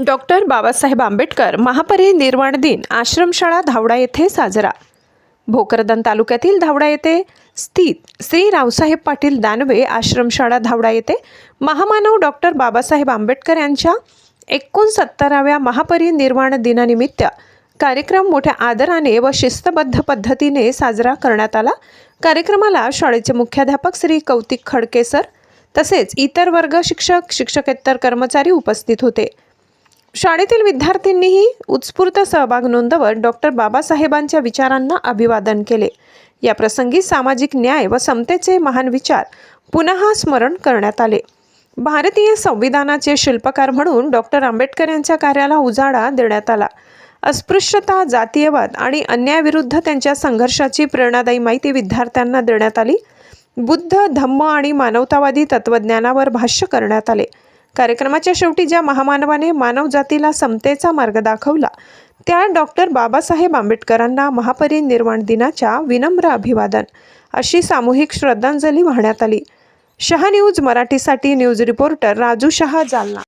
Doctor Babasaheb Ambedkar महापरिनिर्वाण दिन आश्रमशाळा धावडा येथे साजरा। भोकरदन तालुक्यातील धावडा येथे स्थित श्री रावसाहेब पाटील दानवे आश्रमशाळा धावडा येथे महामानव डॉक्टर बाबासाहेब आंबेडकर यांच्या 69व्या महापरिनिर्वाण दिनानिमित्त कार्यक्रम मोठ्या आदराने व शिस्तबद्ध पद्धतीने साजरा करण्यात आला। कार्यक्रमाला शाळेचे मुख्याध्यापक श्री कौतिक खडके सर तसेच इतर वर्ग शिक्षक शिक्षकेतर कर्मचारी उपस्थित होते। शाळेतील विद्यार्थ्यांनीही उत्स्फूर्त सहभाग नोंदवत डॉक्टर बाबासाहेबांच्या विचारांना अभिवादन केले। या प्रसंगी सामाजिक न्याय व समतेचे महान विचार पुन्हा स्मरण करण्यात आले। भारतीय संविधानाचे शिल्पकार म्हणून डॉक्टर आंबेडकर यांच्या कार्याला उजाळा देण्यात आला। अस्पृश्यता, जातीयवाद आणि अन्यायाविरुद्ध त्यांच्या संघर्षाची प्रेरणादायी माहिती विद्यार्थ्यांना देण्यात आली। बुद्ध, धम्म आणि मानवतावादी तत्त्वज्ञानावर भाष्य करण्यात आले। कार्यक्रमाच्या शेवटी ज्या महामानवाने मानव जातीला समतेचा मार्ग दाखवला त्या डॉक्टर बाबासाहेब आंबेडकरांना महापरिनिर्वाण दिनाच्या विनम्र अभिवादन अशी सामूहिक श्रद्धांजली वाहण्यात आली। शहा न्यूज मराठीसाठी न्यूज रिपोर्टर राजू शहा, जालना।